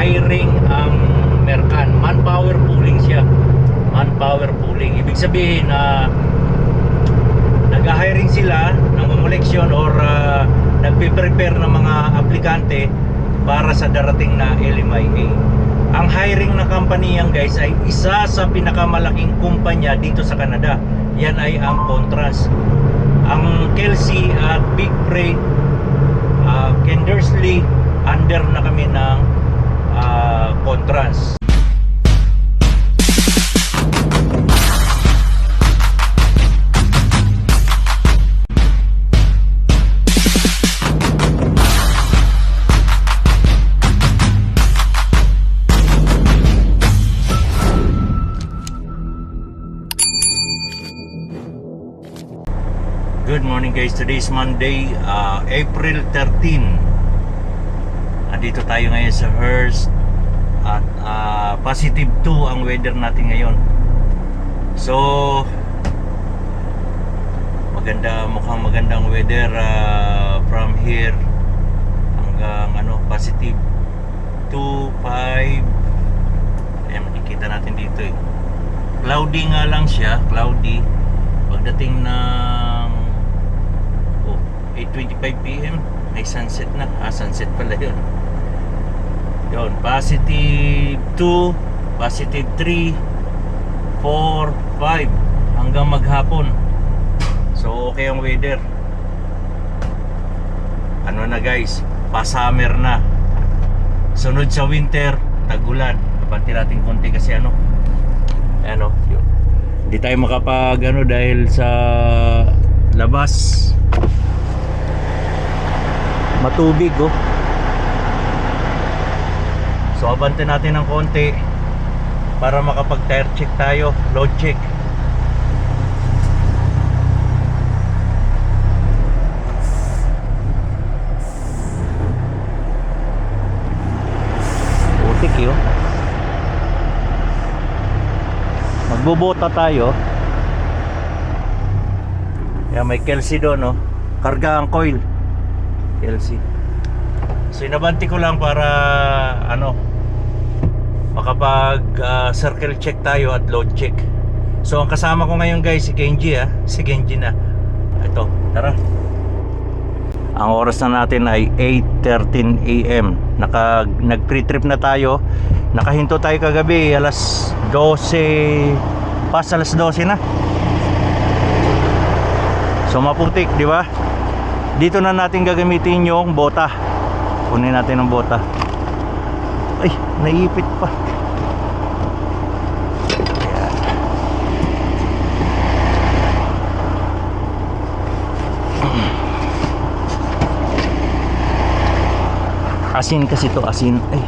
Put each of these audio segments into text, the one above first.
hiring ang Mercan. Manpower pooling siya. Manpower pooling. Ibig sabihin na nag-hiring sila ng koleksyon or nagpe-prepare ng mga aplikante para sa darating na LMIA. Ang hiring na company yan guys ay isa sa pinakamalaking kumpanya dito sa Canada. Yan ay ang Contrans. Ang Kelsey at Big Freight, Kendersley, under na kami ng Contrans. Good morning guys, today is Monday, April 13. Andito tayo ngayon sa Hearst at positive 2 ang weather natin ngayon. So mukhang magandang weather from here hanggang positive 2, 5. Ayan, makikita natin dito eh. Cloudy nga lang siya, cloudy. Pagdating ng 8:25 PM may sunset na. Sunset pala yun. Yun, positive 2, positive 3, 4, 5 hanggang maghapon. So okay ang weather. Ano na guys, pa-summer na. Sunod sa winter, tag-ulan. Pati natin konti kasi yun. Hindi tayo makapag dahil sa labas. Matubig So abante natin ng konti para makapag tire check tayo, load check. Putik yun. Magbubota tayo. Yan, may Kelsey doon karga ang coil Kelsey. So inabanti ko lang para makapag circle check tayo at load check. So ang kasama ko ngayon guys si Kenji si Kenji na. Ito, tara. Ang oras na natin ay 8:13 AM. Nag-pre-trip na tayo. Nakahinto tayo kagabi alas 12, pas alas 12 na. So maputik, di ba? Dito na natin gagamitin yung bota. Kunin natin ang bota. Ay, naipit pa. Asin kasi to, asin. Ay,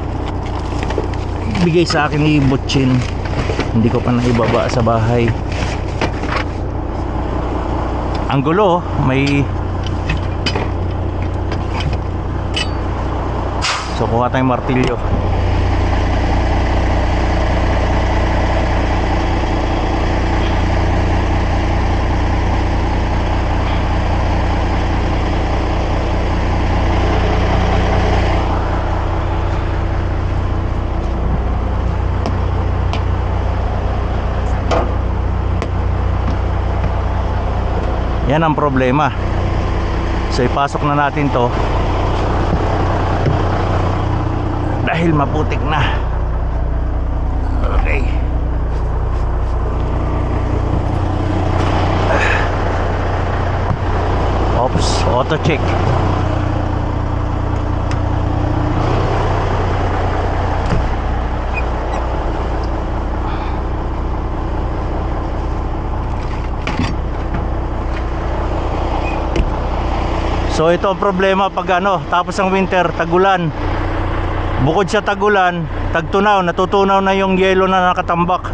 bigay sa akin ni Butchin. Hindi ko pa naibaba sa bahay. Ang gulo, may... So kuha tayong martilyo. Yan ang problema. So ipasok na natin to dahil maputik na. Okay. Oops, auto check. So ito ang problema pag tapos ang winter, tagulan. Bukod sa tagulan, tagtunaw, natutunaw na yung yelo na nakatambak.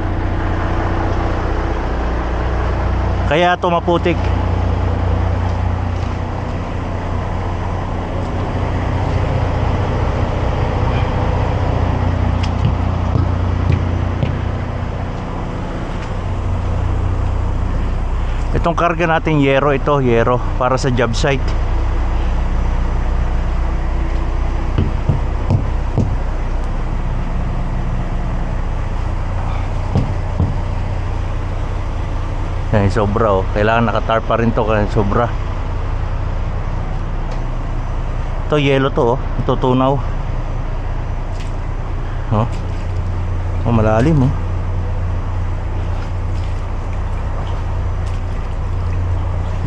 Kaya ito maputik. Itong karga natin yero, yero para sa job site. Yan, sobra oh. Kailangan nakatarp pa rin to kasi sobra. Ito yellow to oh. Ito tunaw. Oh. Oh, malalim oh.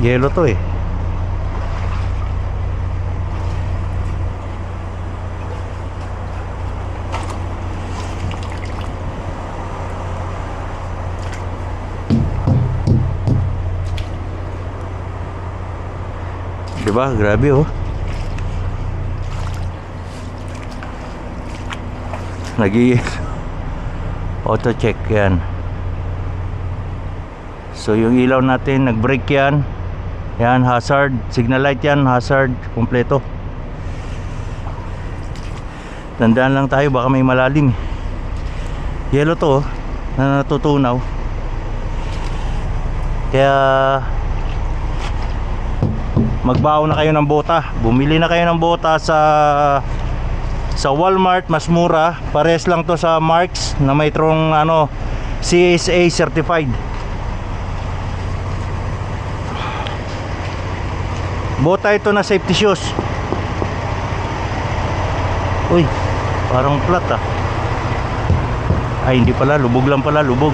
Yellow to eh. Diba? Grabe oh. Auto check yan. So yung ilaw natin nag-brake yan. Yan hazard, signal light yan, hazard, kompleto. Tandaan lang tayo baka may malalim. Yellow to oh, na natutunaw. Kaya magbaon na kayo ng bota. Bumili na kayo ng bota sa Walmart, mas mura. Pares lang to sa Marks na may trong ano, CSA certified. Bota ito na safety shoes. Uy, parang flat ah. Ay hindi pala, lubog lang pala, lubog.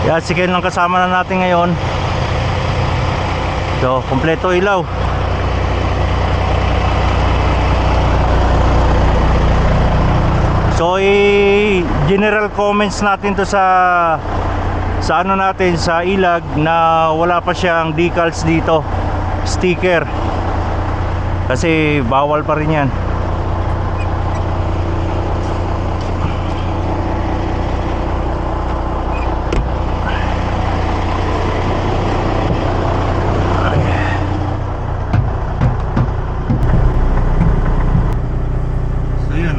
Yan, sige lang kasama na natin ngayon. So, kompleto ilaw. So, general comments natin to sa ano natin, sa ilag na wala pa siyang decals dito, sticker. Kasi bawal pa rin yan.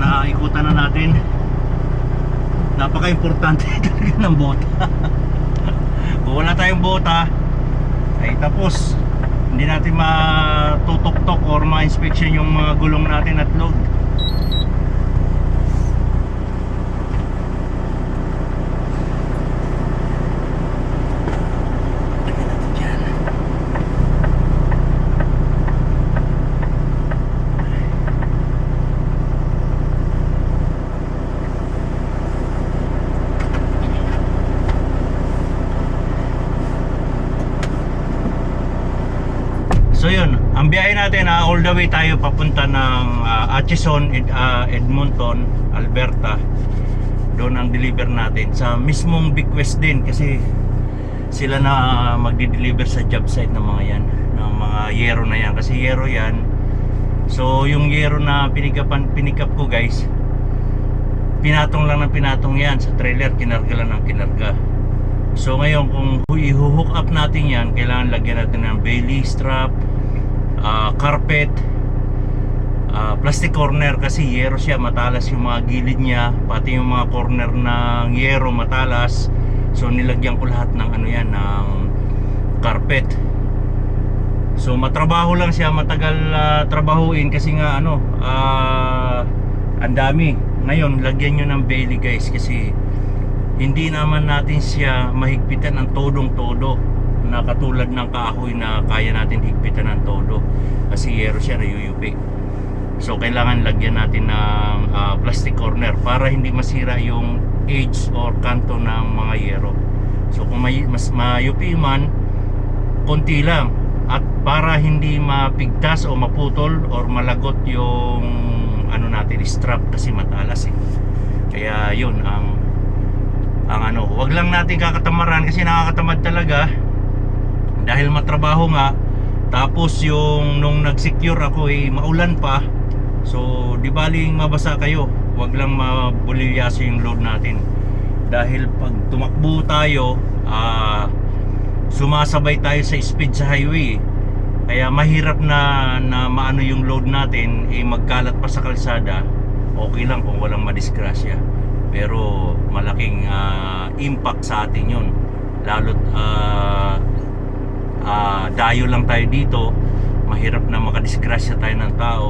Naikutan na natin. Napaka-importante talaga ng bota. Kung wala tayong bota ay tapos hindi natin matutok-tok or ma-inspection yung mga gulong natin at load. So yun, ang biyahe natin all the way tayo papunta ng Atchison, Edmonton, Alberta. Doon ang deliver natin sa mismong Big West din kasi sila na magdi-deliver sa job site ng mga yan, ng mga yero na yan kasi yero yan. So yung yero na pinikap ko guys, pinatong lang ng pinatong yan sa trailer, kinarga lang ng kinarga. So ngayon kung i-hook up natin yan, kailangan lagyan natin ng Bailey strap, carpet, plastic corner kasi yero siya, matalas yung mga gilid niya, pati yung mga corner ng yero matalas. So nilagyan ko lahat ng ano yan, ng carpet. So matrabaho lang siya, matagal trabahuin kasi nga ano, ang dami. Ngayon lagyan nyo ng Bailey guys kasi hindi naman natin siya mahigpitan ng todong-todo na katulad ng kahoy na kaya natin higpitan ng todo kasi yero siya na yuyupi. So kailangan lagyan natin ng plastic corner para hindi masira yung edge or kanto ng mga yero. So kung mas mayupi man, konti lang, at para hindi mapigtas o maputol or malagot yung ano natin, strap kasi matalas eh. Kaya yun ang ano, wag lang natin kakatamaran kasi nakakatamad talaga dahil matrabaho nga. Tapos yung nung nag-secure ako maulan pa. So di baling mabasa kayo, wag lang mabulilyaso yung load natin. Dahil pag tumakbo tayo, sumasabay tayo sa speed sa highway. Kaya mahirap na maano yung load natin, magkalat pa sa kalsada. Okay lang kung walang madisgrasya, pero malaking impact sa atin yun. Lalo't dayo lang tayo dito, mahirap na makadisgrasya tayo ng tao,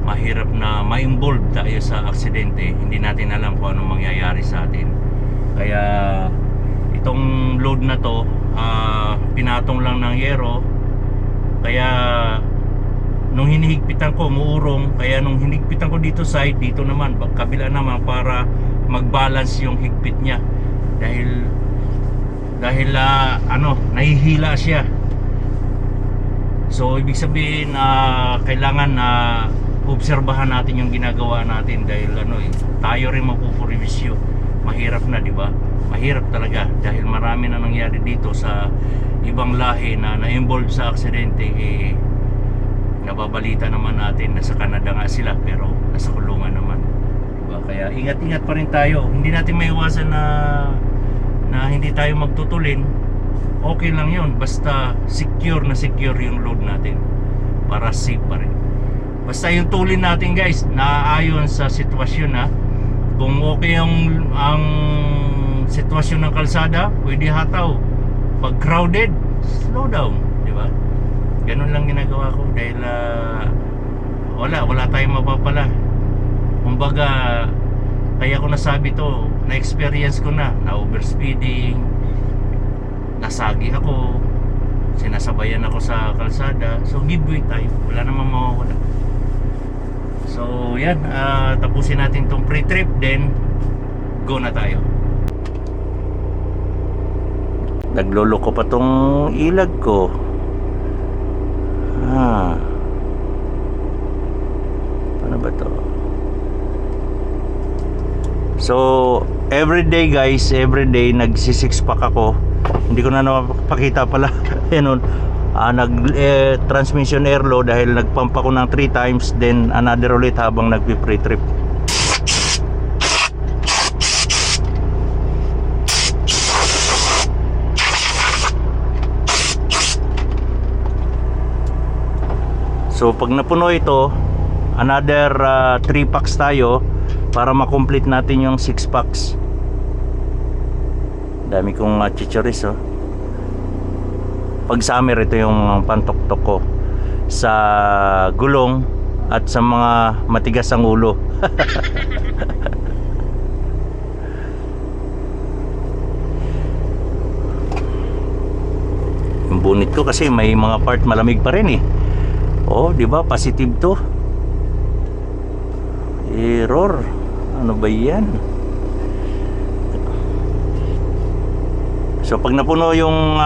mahirap na ma-involve tayo sa aksidente. Hindi natin alam kung anong mangyayari sa atin. Kaya itong load na to, pinatong lang ng yero. Kaya nung hinihigpitan ko, umuurong. Kaya nung hinihigpitan ko dito side, dito naman, kabila naman, para mag-balance yung higpit niya. Dahil nahihila siya. So ibig sabihin, kailangan na obserbahan natin yung ginagawa natin. Dahil tayo rin mapupurevisyo. Mahirap na, di ba? Mahirap talaga dahil marami na nangyari dito sa ibang lahi na na-involve sa aksidente. Nababalita naman natin na sa Canada nga sila, pero nasa kulungan naman, diba? Kaya ingat-ingat pa rin tayo. Hindi natin maiwasan na hindi tayo magtutulin. Okay lang yun, basta secure na secure yung load natin, para safe pa rin. Basta yung tulin natin, guys, naaayon sa sitwasyon, ha. Kung okay ang sitwasyon ng kalsada, pwede hataw. Pag crowded, slow down, di ba? Ganun lang ginagawa ko dahil wala tayong mapapala. Kumbaga, kaya ko nasabi to, na-experience ko na overspeeding, nasagi ako, sinasabayan ako sa kalsada. So give way tayo, wala namang mawawala. So yan, tapusin natin tong pre-trip, then go na tayo. Nagloloko pa tong ilag ko. Ano ba to? So everyday, guys, everyday nagsi-six pack ako. Hindi ko na napakita pala. Yan, transmission airflow dahil nagpump ako ng 3 times, then another ulit habang nagpi-pre-trip. So pag napuno ito, another 3 packs tayo para ma-complete natin yung 6 packs. Dami kong chicharis, oh. Pag summer, ito yung pantoktok ko sa gulong at sa mga matigas ang ulo. Yung bunit ko kasi may mga part malamig pa rin, eh. Oh, di ba? Positive to. Error. Ano ba 'yan? So pag napuno yung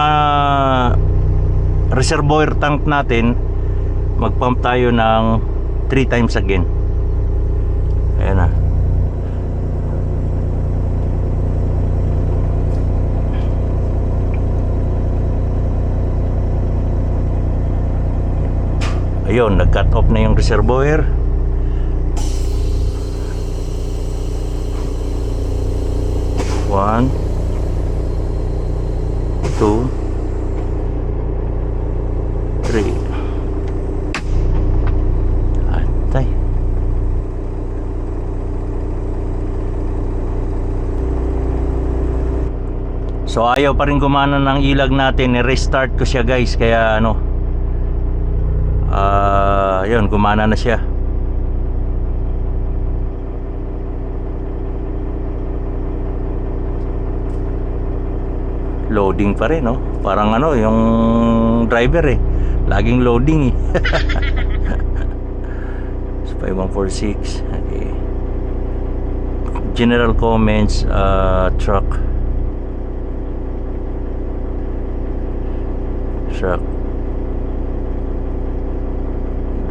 reservoir tank natin, mag-pump tayo ng 3 times again. Ayan na. Ayun, nag-cut off na yung reservoir. One, 2, 3. Antay. So ayaw pa rin gumana ng ilag natin. I-restart ko siya, guys. Kaya yun, gumana na siya. Loading pa rin, no? Parang yung driver, laging loading, So 5146. Okay. General comments, truck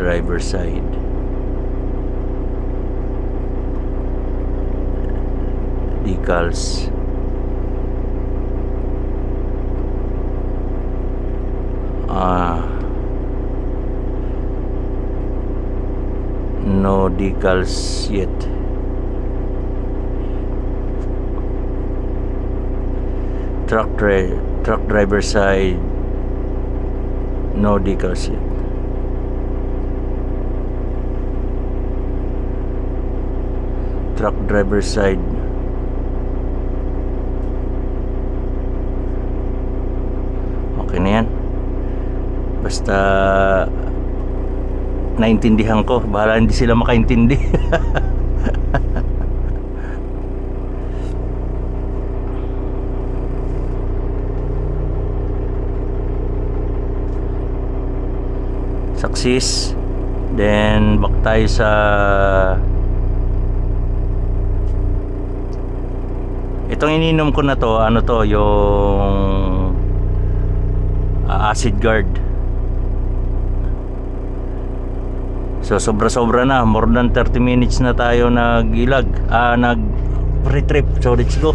driver side. decals. No decals yet. Truck driver side, no decals yet. Truck driver side, okay na yan. Basta naintindihan ko, bahala hindi sila makaintindi. Success. Then back tayo sa itong ininom ko na to, ano to, yung acid guard. So sobra-sobra na, more than 30 minutes na tayo nag-ilag, nag-retrip. So let's go.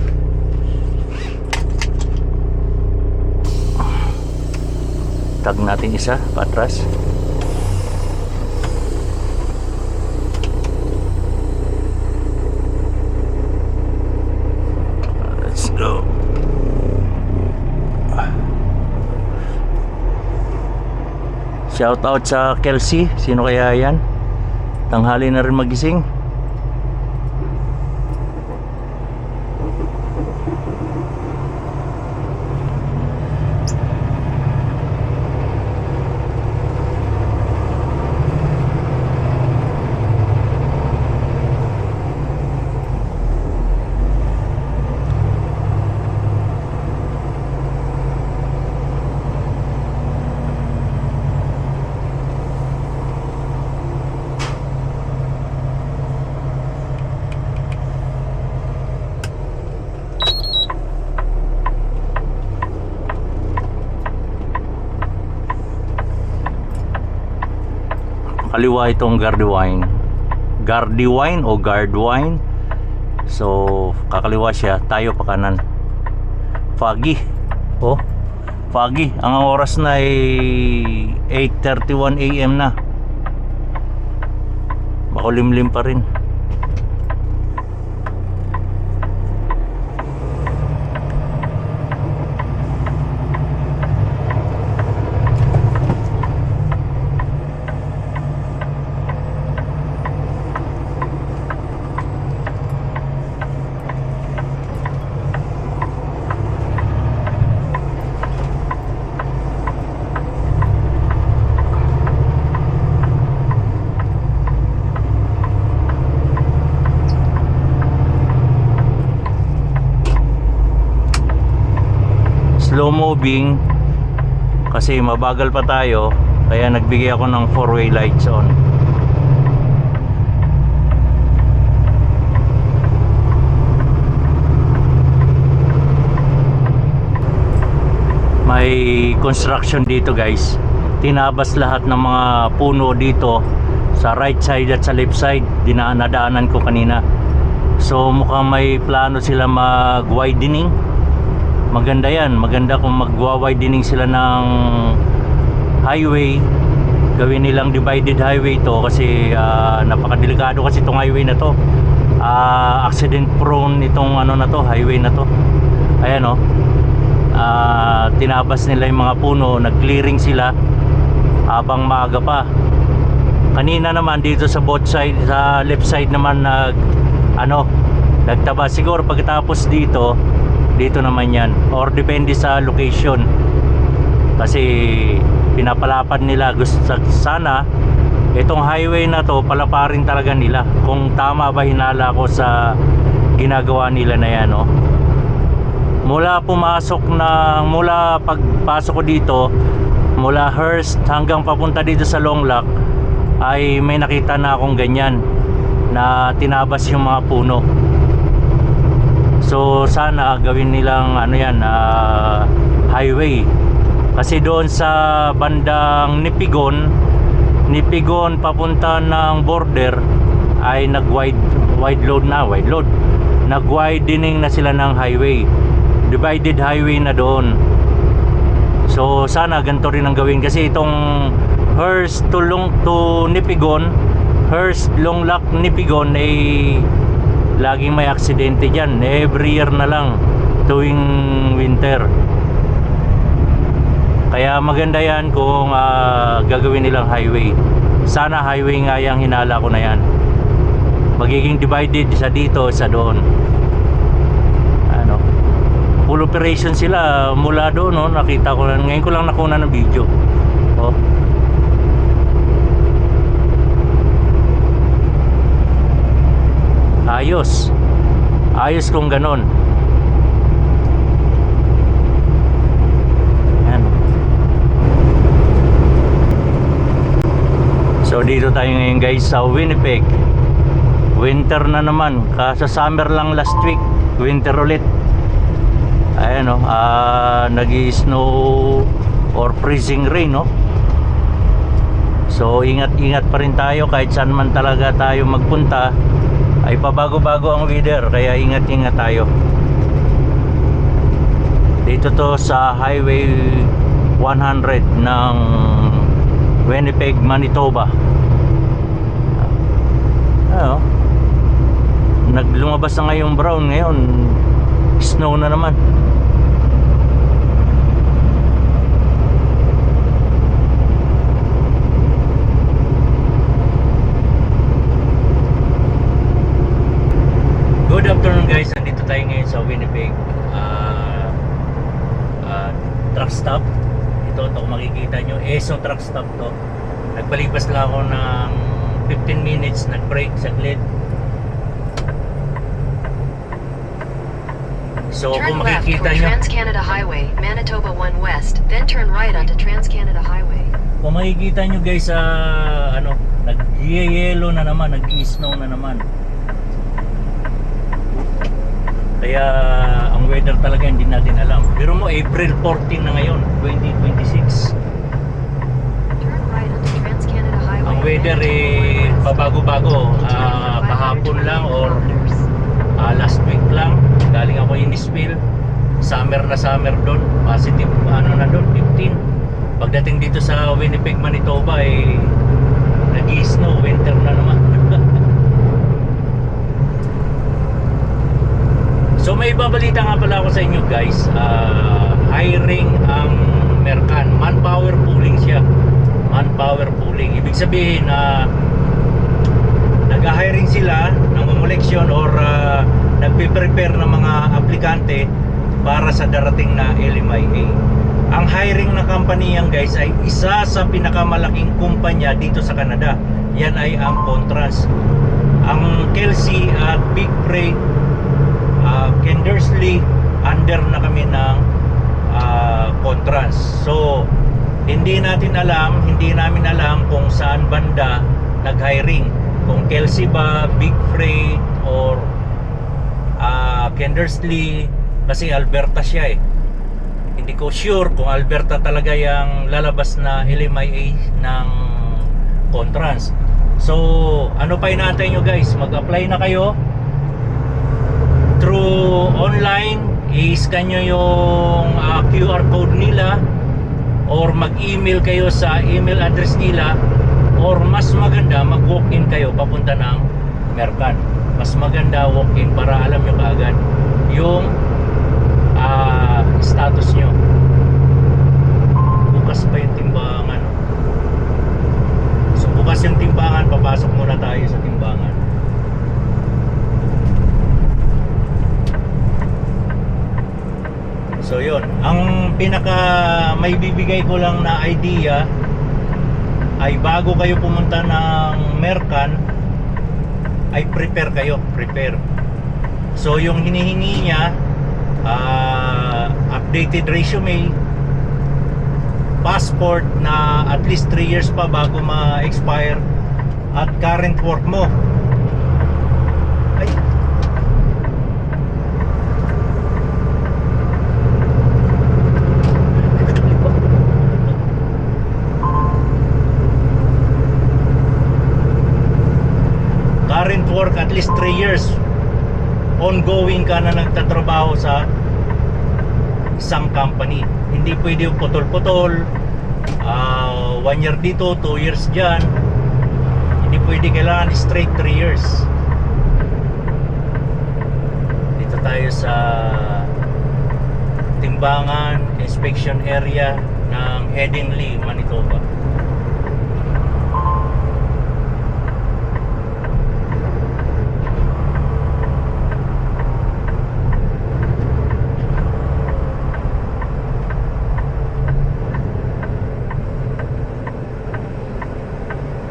Tag natin isa patras. Let's go. Shout out sa Kelsey. Sino kaya yan? Tanghali na rin magising. Kaliwa itong Gardewine o Gardewine. So kakaliwa siya, tayo pa kanan. Foggy. Oh, foggy. Ang oras na ay 8:31 AM na. Makulimlim pa rin. Slow moving kasi mabagal pa tayo, kaya nagbigay ako ng 4-way lights on. May construction dito guys. Tinabas lahat ng mga puno dito sa right side at sa left side. Nadaanan ko kanina. So mukhang may plano sila mag-widening. Maganda yan, maganda kung magwa-widening sila ng highway. Gawin nilang divided highway to kasi napakadelikado kasi itong highway na to. Accident prone itong ano na to, highway na to. Ayan o. Tinabas nila yung mga puno, nag-clearing sila habang maaga pa. Kanina naman dito sa both side, sa left side naman nagtaba. Siguro pagkatapos dito naman yan, or depende sa location kasi pinapalapad nila. Gusto sana itong highway na to palaparin talaga nila. Kung tama ba hinala ko sa ginagawa nila na yan, no? Mula pagpasok ko dito, mula Hearst hanggang papunta dito sa Long Lock, ay may nakita na akong ganyan na tinabas yung mga puno. So sana gawin nilang highway. Kasi doon sa bandang Nipigon papunta ng border ay nag wide load. nag-widening na sila ng highway, divided highway na doon. So sana ganito rin ang gawin, kasi itong Hearst to Nipigon, Hearst Longlac Nipigon ay laging may aksidente dyan, every year na lang tuwing winter. Kaya maganda yan kung gagawin nilang highway. Sana highway nga yung hinala ko na yan. Magiging divided, isa dito, isa doon. Ano, full operation sila mula doon, no? Nakita ko lang, ngayon ko lang nakuna ng video. Oh. Ayos. Ayos kung ganon. Yan. So dito tayo ngayon guys sa Winnipeg. Winter na naman. Kasa summer lang last week, winter ulit. Ayan o, nag-i-snow or freezing rain, no? So ingat-ingat pa rin tayo kahit saan man talaga tayo magpunta. Ay pabago-bago ang weather, kaya ingat-ingat tayo. Dito to sa Highway 100 ng Winnipeg, Manitoba. Ano? Naglumabas na ngayong brown, ngayon snow na naman. Good afternoon guys, nandito tayo ngayon sa Winnipeg truck stop. Ito kung makikita nyo, ESO truck stop to. Nagpalipas lang ako ng 15 minutes, nag-break saglit. So kung makikita nyo, Trans-Canada Highway, Manitoba 1 West, then turn right onto Trans-Canada Highway. Kung makikita nyo guys, ano, nag-yellow na naman, nag-snow na naman. Kaya ang weather talaga hindi natin alam. Pero mo April 14 na ngayon, 2026. Turn right onto Trans-Canada Highway. Ang weather pabago-bago. Kahapon lang or last week lang galing ako Innisfil. Summer na summer doon. Positive ano na doon, 15. Pagdating dito sa Winnipeg, Manitoba nag-i-snow, winter na naman. So may ibabalita nga pala ako sa inyo guys. Hiring ang Mercan. Manpower pooling siya. Manpower pooling. Ibig sabihin nag-hiring sila ng election or nagpe-prepare ng mga aplikante para sa darating na LMIA. Ang hiring na company yan guys ay isa sa pinakamalaking kumpanya dito sa Canada. Yan ay ang Contrans. Ang Kelsey at Big Freight, Kendersley, under na kami ng Contrans. So hindi namin alam kung saan banda nag-hiring, kung Kelsey ba, Big Freight or Kendersley, kasi Alberta siya hindi ko sure kung Alberta talaga yung lalabas na LMIA ng Contrans. So ano pa inaantay nyo guys, mag-apply na kayo through online. I-scan nyo yung QR code nila or mag-email kayo sa email address nila, or mas maganda mag-walk-in kayo papunta ng Mercan. Mas maganda walk-in para alam nyo kaagad yung status nyo. Bukas pa yung timbangan. So bukas yung timbangan, papasok muna tayo sa timbangan. So yun, ang pinaka may bibigay ko lang na idea ay bago kayo pumunta ng Mercan ay prepare kayo, prepare. So yung hinihingi niya, updated resume, passport na at least 3 years pa bago ma-expire, at current work mo. Ay, current work at least 3 years ongoing ka na nagtatrabaho sa isang company. Hindi pwede yung putol-putol, 1 year dito, 2 years dyan. Hindi pwede, kailangan straight 3 years. Dito tayo sa timbangan inspection area ng Headingley, Manitoba.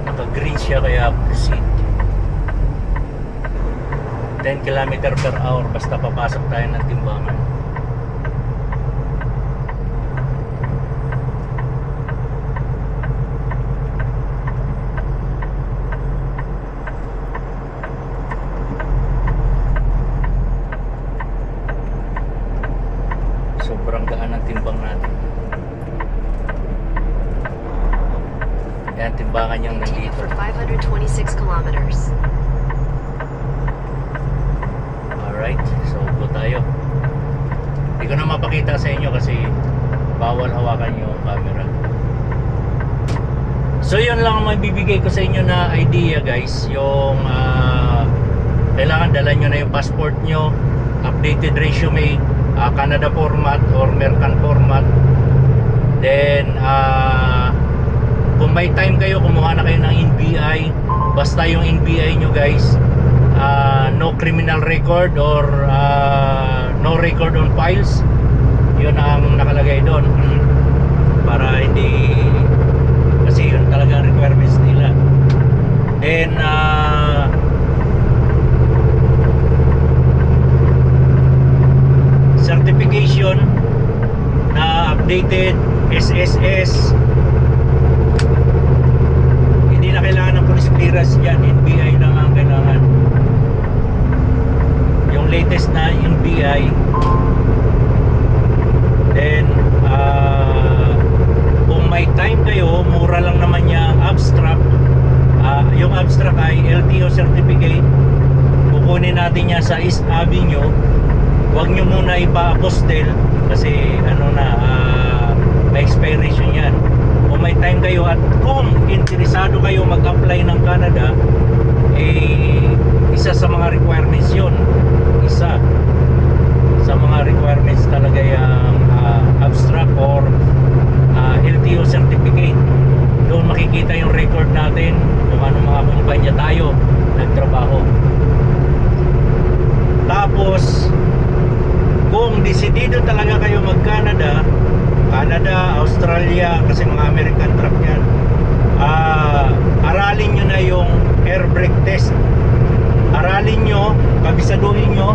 Naka-green siya kaya proceed. 10 km per hour basta papasok tayo ng timbangan. Sobrang gaan ng timbang natin. Yan, timbangan yung Continue nandito. for 526 kilometers. Alright, so go tayo. Hindi ko na mapakita sa inyo kasi bawal hawakan yung camera. So yun lang ang mabibigay ko sa inyo na idea guys. Yung kailangan dala nyo na yung passport nyo, updated resume, Canada format or American format. Then kung may time kayo, kumuha na kayo ng NBI. Basta yung NBI nyo guys, no criminal record or no record on files. Yun ang nakalagay doon. Para hindi, kasi yun talaga ang requirements nila. Then certification na updated SSS. Hindi na kailangan ng police clearance dyan, NBI lang ang kailangan. Yung latest na NBI. Then kung may time kayo, mura lang naman yung abstract. Yung abstract ay LTO certificate. Kukunin natin yan sa East Avenue. Huwag nyo muna ipa-apostle kasi may expiration yan. Kung may time kayo at kung interesado kayo mag-apply ng Canada, isa sa mga requirements yun. Isa sa mga requirements talaga yung abstract or LTO certificate. Doon makikita yung record natin kung anong mga kumpanya tayo nagtrabaho. Tapos kung desidido talaga kayo mag-Canada, Australia, kasi mga American truck yan, aralin nyo na yung air brake test. Aralin nyo, kabisaduhin nyo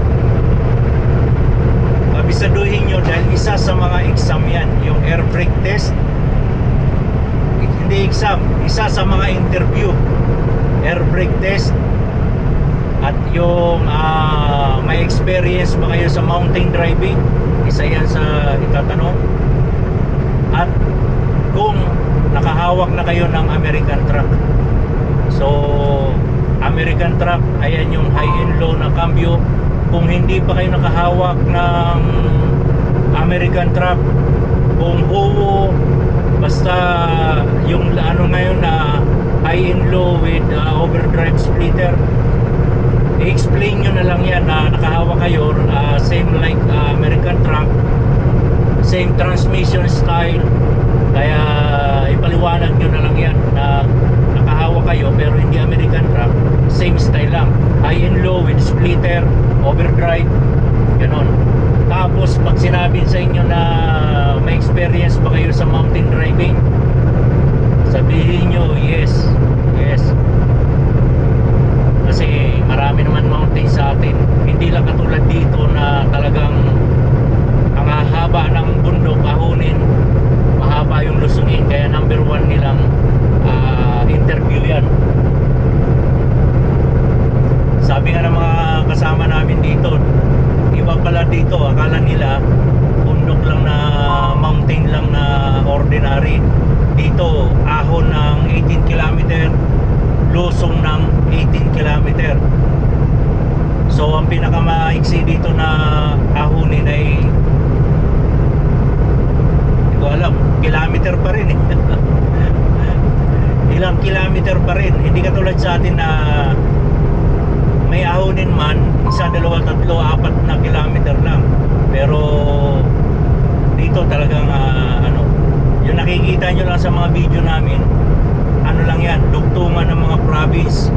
dahil isa sa mga exam yan, yung air brake test. Hindi exam, isa sa mga interview, air brake test. At yung may experience ba kayo sa mountain driving, isa yan sa itatanong. At kung nakahawak na kayo ng American truck. So American truck, ayan yung high and low na cambio. Kung hindi pa kayo nakahawak ng American truck, kung huwo, basta yung ngayon na high and low with overdrive splitter, i-explain nyo na lang yan na nakahawak kayo, same like American truck, same transmission style. Kaya ipaliwanag nyo na lang yan na nakahawak kayo pero hindi American truck, same style lang, high and low with splitter, overdrive, ganon. Tapos pag sinabi sa inyo na may experience ba kayo sa mountain driving, sabihin nyo yes. Kasi marami naman mountain sa atin. Hindi lang katulad dito na talagang ang haba ng bundok, ahonin, mahaba yung lusungin. Kaya number 1 nilang interview yan. Sabi nga ng mga kasama namin dito, iba pala dito, akala nila bundok lang na mountain lang na ordinary. Dito ahon ng 18 km, lusong ng 18 km. So ang pinakamaiksi dito na ahunin ay hindi ko alam, kilometer pa rin eh. Ilang kilometer pa rin, hindi katulad sa atin na may ahunin man, isa, dalawa, tatlo, apat na kilometer lang. Pero dito talagang ano, yung nakikita nyo lang sa mga video namin, ano lang yan, dugtungan ng mga province.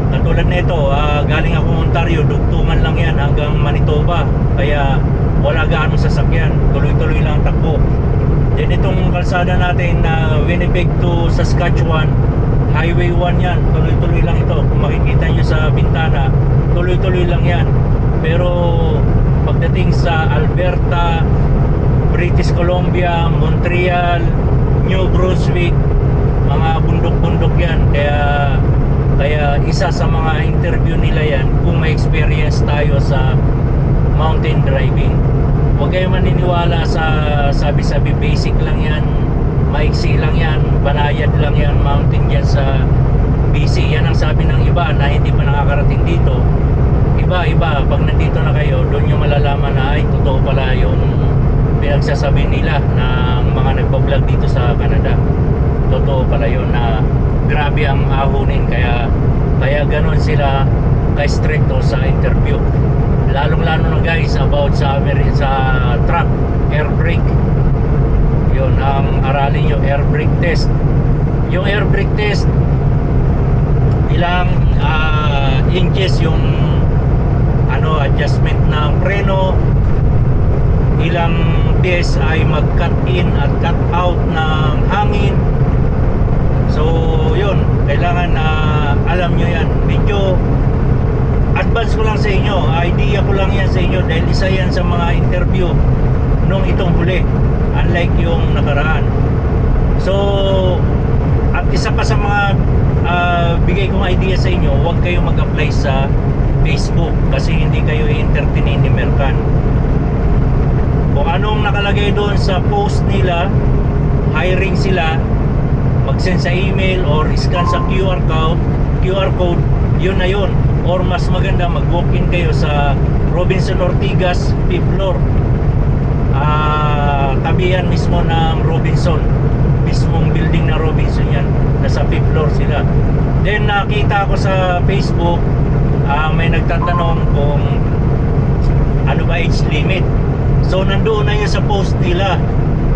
Katulad nito, galing ako Ontario, dugtungan lang yan hanggang Manitoba. Kaya wala gaano sasakyan, tuloy-tuloy lang takbo. Then itong kalsada natin na Winnipeg to Saskatchewan, Highway 1 yan, tuloy-tuloy lang ito. Kung makikita nyo sa bintana, tuloy-tuloy lang yan. Pero pagdating sa Alberta, British Columbia, Montreal, New Brunswick, mga bundok-bundok yan. Kaya isa sa mga interview nila yan kung may experience tayo sa mountain driving. Huwag kayo maniniwala sa sabi-sabi, basic lang yan, maiksi lang yan, banayad lang yan, mountain yan sa BC. Yan ang sabi ng iba na hindi pa nakakarating dito. Iba, pag nandito na kayo, doon nyo malalaman na ay totoo pala yung pinagsasabi nila ng mga nagbablog dito sa Canada. Totoo pala yun na grabe ang ahunin, kaya ganun sila ka-stricto sa interview. Lalong-lalo na guys about sa truck, air brake. Yun ang aralin nyo, air brake test. Yung air brake test, ilang inches yung adjustment ng preno, ilang PSI mag-cut in at cut out ng hangin. So yun, kailangan na alam nyo yan. Medyo advance ko lang sa inyo, idea ko lang yan sa inyo dahil isa yan sa mga interview nung itong huli, unlike yung nakaraan. So at isa pa sa mga bigay kong idea sa inyo, huwag kayo mag-apply sa Facebook kasi hindi kayo i-entertain ni Mercan. Kung anong nakalagay doon sa post nila, hiring sila, mag-send sa email or scan sa QR code, yun na yun. Or mas maganda, mag-walk-in kayo sa Robinson Ortigas 5th floor. Tabi yan mismo ng Robinson, mismong building na Robinson yan, nasa 5th floor sila. Then nakita ko sa Facebook, may nagtatanong kung ano ba age limit. So nandoon na yun sa post nila.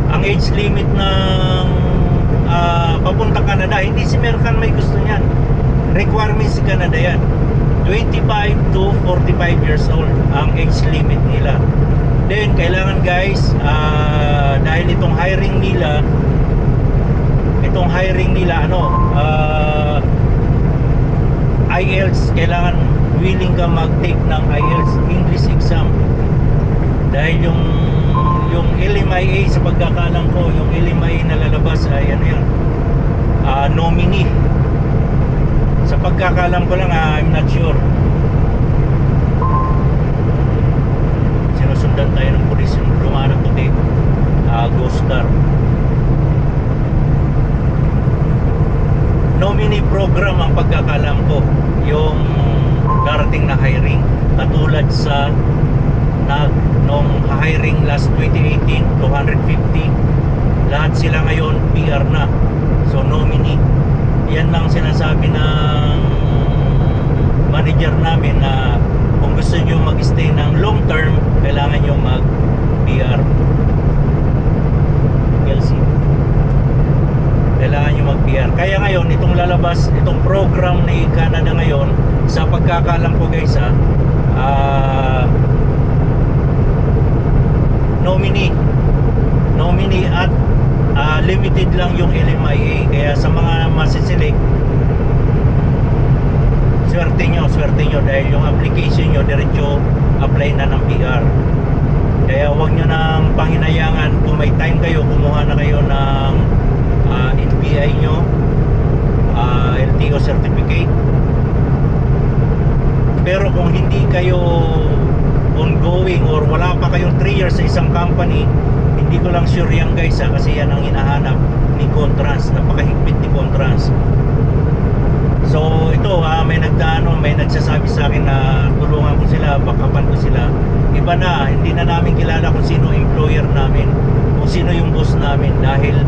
Ang age limit ng papuntang Canada, hindi si Mercan may gusto niyan. Requirements sa Canada yan, 25 to 45 years old ang age limit nila. Then kailangan guys, dahil itong hiring nila IELTS, kailangan willing ka mag-take ng IELTS English exam. Dahil yung LMIA, sa pagkakalam ko, yung LMIA na lalabas ay ano yan, nominee. Sa pagkakalam ko lang, I'm not sure. Sinusundan tayo ng pulis, yung lumanang puti, Ghost Car. Nominee program ang pagkakalam ko, yung darating na hiring, katulad sa nung hiring last 2018, 250, lahat sila ngayon PR na. So nominee, yan lang sinasabi ng manager namin na kung gusto nyo mag-stay ng long term, kailangan nyo mag-PR LC, kailangan nyo mag-PR. Kaya ngayon, itong lalabas, itong program ni Canada ngayon, sa pagkakalam ko guys nominee at limited lang yung LMIA. Kaya sa mga masiselect, swerte nyo dahil yung application nyo diretso apply na ng PR. Kaya huwag nyo nang panghinayangan. Kung may time kayo, kumuha na kayo ng NBI nyo, LTO certificate. Pero kung hindi kayo ongoing or wala pa kayong 3 years sa isang company, hindi ko lang sure yan guys kasi yan ang hinahanap ni Contrans, napakahigpit ni Contrans. So ito may nagsasabi sa akin na tulungan ko sila sila, backupan ko sila. Iba na, hindi na namin kilala kung sino employer namin, kung sino yung boss namin, dahil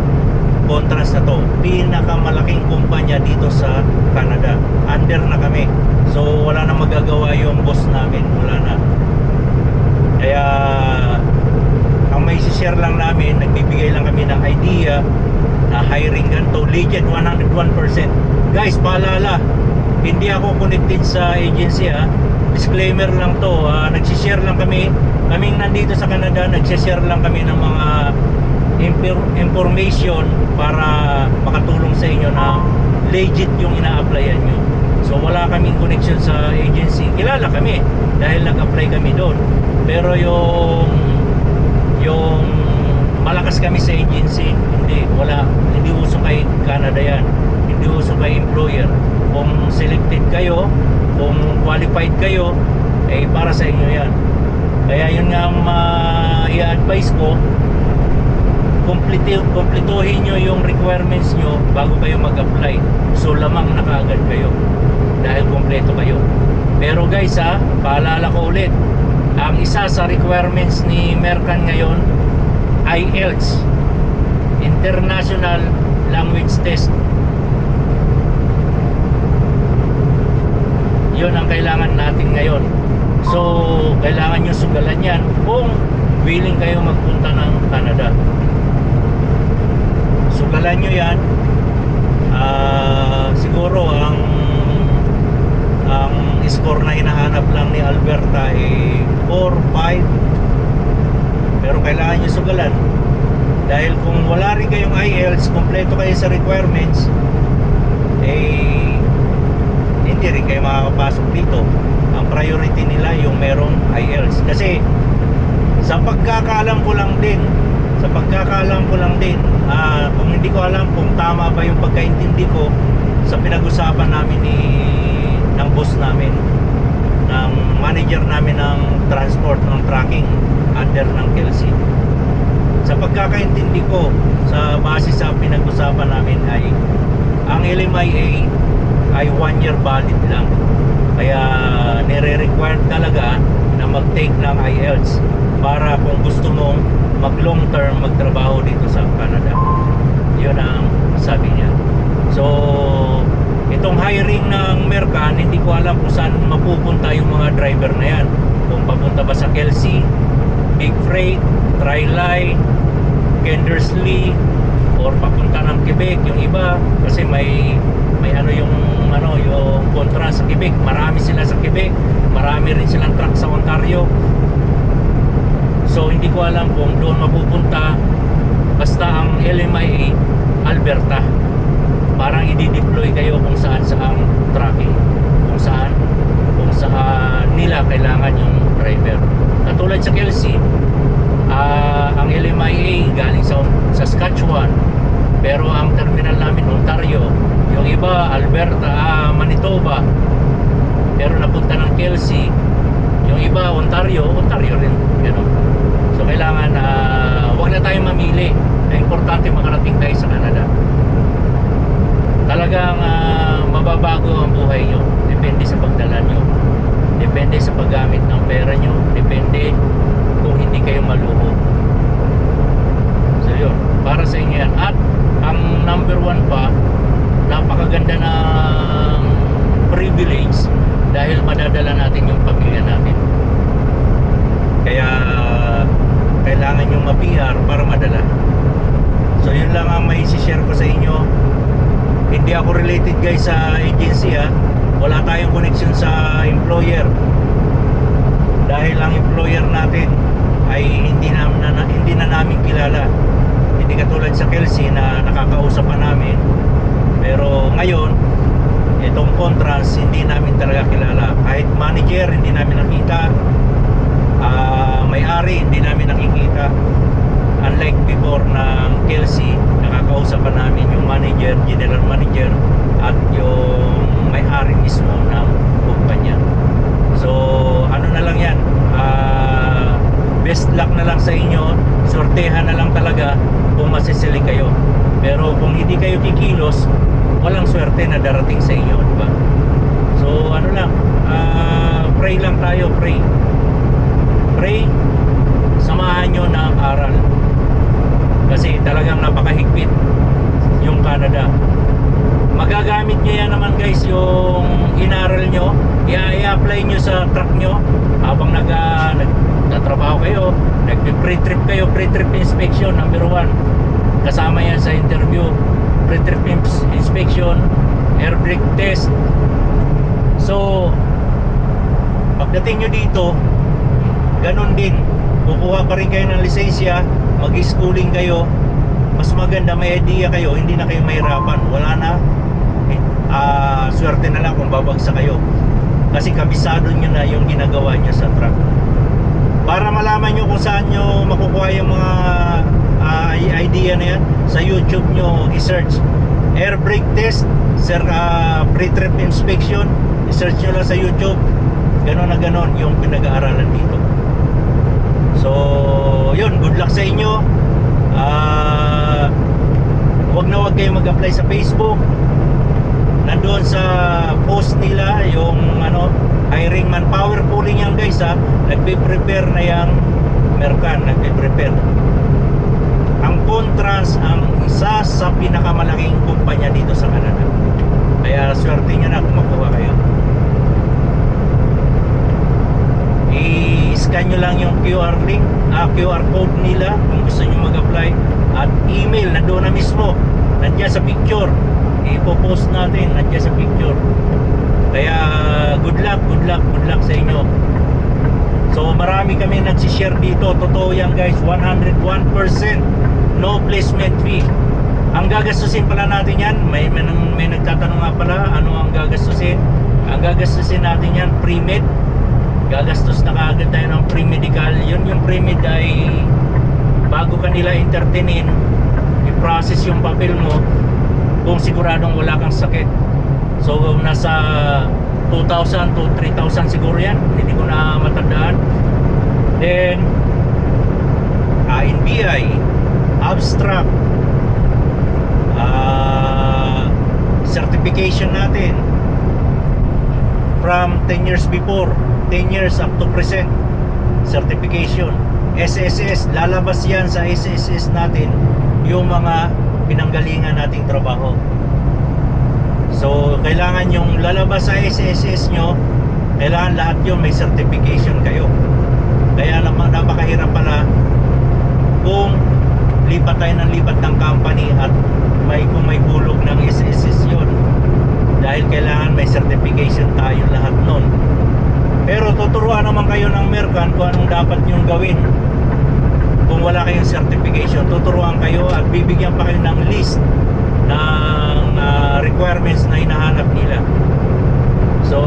Contras na to, pinakamalaking kumpanya dito sa Canada. Under na kami. So wala na magagawa yung boss namin, wala na. Kaya ang may share lang namin, nagbibigay lang kami ng idea na hiring ganito, legit 101%. Guys, paalala, hindi ako connected sa agency disclaimer lang to. Nagsishare lang kami, kaming nandito sa Canada, nagsishare lang kami ng mga information para makatulong sa inyo na legit yung ina-applyan nyo. So wala kaming connection sa agency. Kilala kami dahil nag-apply kami doon. Pero yung malakas kami sa agency, hindi uso kay Canada yan. Hindi uso kay employer. Kung selected kayo, kung qualified kayo, para sa inyo yan. Kaya yun nga ang i-advise ko, kumplituhin nyo yung requirements nyo bago kayo mag-apply. So lamang na kaagad kayo dahil kumpleto kayo. Pero guys paalala ko ulit, ang isa sa requirements ni Mercan ngayon, IELTS, International Language Test. Yun ang kailangan natin ngayon. So kailangan nyo sugalan yan kung willing kayo magpunta ng Canada. Sugalan nyo yan. Siguro ang score na hinahanap lang ni Alberta 4, 5. Pero kailangan nyo sugalan, dahil kung wala rin kayong IELTS, kompleto kayo sa requirements, hindi rin kayo makakapasok dito. Ang priority nila yung merong IELTS. Kasi sa pagkakaalam ko lang din, kung hindi ko alam kung tama ba yung pagkaintindi ko sa pinag-usapan namin ng boss namin, ng manager namin ng transport, ng tracking under ng Kelsey. Sa pagkakaintindi ko, sa base sa pinag-usapan namin, ay ang LMIA ay 1 year valid lang. Kaya nire-require talaga na mag-take ng IELTS para kung gusto mong mag-long term magtrabaho dito sa Canada. Yun ang sabi niya. So itong hiring ng Mercan, hindi ko alam kung saan mapupunta yung mga driver na yan. Kung papunta ba sa Kelsey, Big Freight, Tri-Line, Kendersley, or papunta ng Quebec yung iba, kasi may yung kontra sa Quebec. Marami sila sa Quebec, marami rin silang truck sa Ontario. So hindi ko alam kung doon mapupunta. Basta ang LMIA Alberta, parang i-deploy kayo kung saan tracking, kung saan nila kailangan yung driver. Katulad sa Kelsey, ang LMIA galing sa Saskatchewan, pero ang terminal namin Ontario. Yung iba Alberta, Manitoba, pero napunta ng Kelsey. Yung iba Ontario rin, gano'n. So kailangan wag na tayong mamili. Ang importante makarating tayo sa Canada. Talagang mababago ang buhay nyo. Depende sa pagdala nyo, depende sa paggamit ng pera nyo, depende kung hindi kayo maluho. So yun, para sa inyo yan. At ang number 1 pa, napakaganda ng privilege dahil madadala natin yung pamilya natin. Kaya kailangan yung ma-PR para madala. So yun lang ang may share ko sa inyo. Hindi ako related guys sa agency Wala tayong connection sa employer. Dahil ang employer natin ay hindi na namin kilala. Hindi katulad sa Kelsey na nakakausap pa namin. Pero ngayon, itong Contras, hindi namin talaga kilala. Kahit manager, hindi namin nakita. May-ari, hindi namin nakikita. Unlike before ng Kelsey, nakakausap pa namin yung manager, general manager, at yung may-ari mismo ng kumpanya. So ano na lang yan, best luck na lang sa inyo. Sortehan na lang talaga kung masisili kayo. Pero kung hindi kayo kikilos, walang swerte na darating sa inyo, diba? So ano lang, pray lang tayo tayo, pray. Pray, samahan nyo na ang aral. Kasi talagang napakahigpit yung Canada. Magagamit nyo yan naman guys, yung inaral nyo, i-apply nyo sa truck nyo habang nagtatrabaho kayo, nag-pre-trip kayo, pre-trip inspection, number 1. Kasama yan sa interview, pre-trip inspection, air brake test. So, pagdating nyo dito, ganun din, kukuha pa rin kayo ng lisensya, mag-schooling kayo, mas maganda may idea kayo, hindi na kayo mahirapan, wala na, swerte na lang kung babagsak kayo kasi kabisado nyo na yung ginagawa nyo sa truck. Para malaman nyo kung saan nyo makukuha yung mga idea na yan, sa YouTube nyo i-search air brake test, pre-trip inspection, i-search nyo lang sa YouTube, ganon na ganon yung pinag-aaralan dito. So yun, good luck sa inyo. Huwag na huwag kayong mag-apply sa Facebook. Nandoon sa post nila yung hiring manpower pooling yan guys ha. Nagpe-prepare na yung Mercan, nagpe-prepare. Ang Contrans ang isa sa pinakamalaking kumpanya dito sa Canada. Kaya swerte nyo na kung makuha kayo. I-scan nyo lang yung QR link, QR code nila kung gusto nyo mag-apply, at email na doon na mismo, nandiyan sa picture, ipopost natin nandiyan sa picture. Kaya good luck, good luck, good luck sa inyo. So marami kami nagsishare dito, totoo yan guys, 101% no placement fee. Ang gagastusin pala natin yan, may nagtatanong nga pala, ano ang gagastusin? Ang gagastusin natin yan, pre-med. Gagastos na kaagad tayo ng pre-medical. Yun yung pre-med ay bago ka nila entertainin, i-process yung papel mo kung siguradong wala kang sakit. So nasa 2,000 to 3,000 siguro yan, hindi ko na matandaan. Then NBI, abstract, certification natin from 10 years before, 10 years up to present, certification. SSS, lalabas yan sa SSS natin yung mga pinanggalingan nating trabaho. So kailangan yung lalabas sa SSS nyo, kailangan lahat yun may certification kayo. Kaya napakahirap pala kung lipat tayo ng lipat ng company at kung may bulog ng SSS yun, dahil kailangan may certification tayo lahat nun. Pero tuturuan naman kayo ng Mercan kung anong dapat nyong gawin. Kung wala kayong certification, tuturuan kayo at bibigyan pa kayo ng list ng requirements na hinahanap nila. So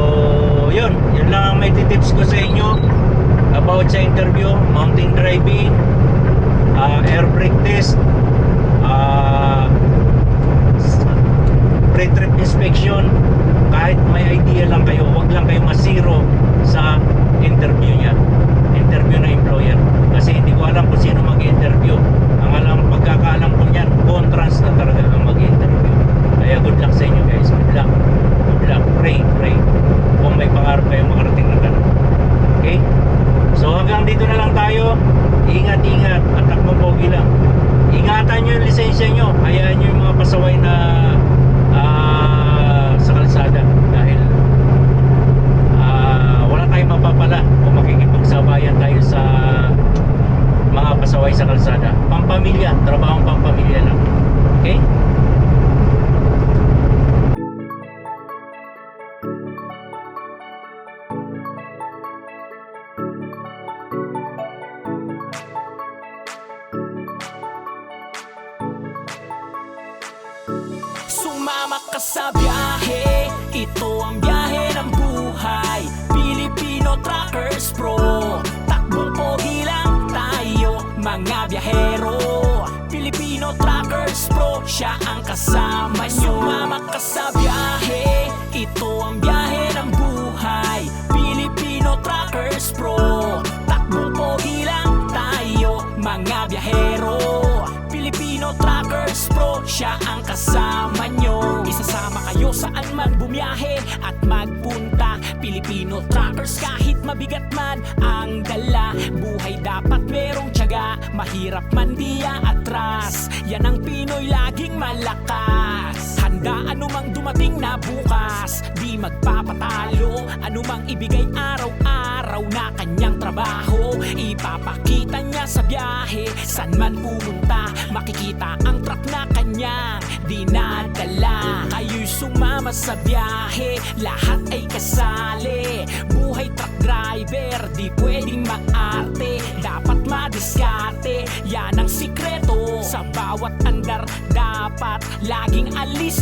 yun lang ang may tips ko sa inyo about sa interview, mountain driving, air brake test, pre-trip inspection. Kahit may idea lang kayo, wag lang kayo masiro sa interview niya, interview na employer, kasi hindi ko alam kung sino mag-interview. Ang pagkakaalam ko niyan, Contrans na talaga ang mag-interview. Kaya good luck sa inyo guys, good luck, pray kung may pangarap kayo makarating na ganun. Okay, so hanggang dito na lang tayo. Ingat at takbong pogi lang. Ingatan nyo yung lisensya nyo, hayaan nyo yung mga pasaway na sa kalsada, dahil wala tayong mapapala kung makikipagsabayan tayo sa mga pasaway sa kalsada. Pampamilya, trabahong pampamilya lang. Okay? Sumama ka sa biyahe, ito ang biyahe ng buhay. Filipino Truckers Pro, takbong pogi lang tayo mga biyahero. Filipino Truckers Pro, siya ang kasama nyo. Sumama ka sa biyahe, ito ang biyahe ng buhay. Filipino Truckers Pro, takbong pogi lang tayo mga biyahero. Filipino Truckers Pro, siya ang kasama nyo. Isasama kayo saan man bumiyahe at magpunta. Pilipino truckers, kahit mabigat man ang dala, buhay dapat merong tiyaga, mahirap man di atras. Yan ang Pinoy, laging malakas, handa anumang dumating na bukas, di magpapatalo, anumang ibigay araw-araw na kanyang trabaho. Ipapakita niya sa biyahe, san man pumunta, makikita ang truck na kanyang dinadala. Kayo'y sumama sa biyahe, lahat ay kasali. Buhay truck driver, di pwedeng maarte, dapat madiskarte, yan ang sikreto. Sa bawat andar, dapat laging alis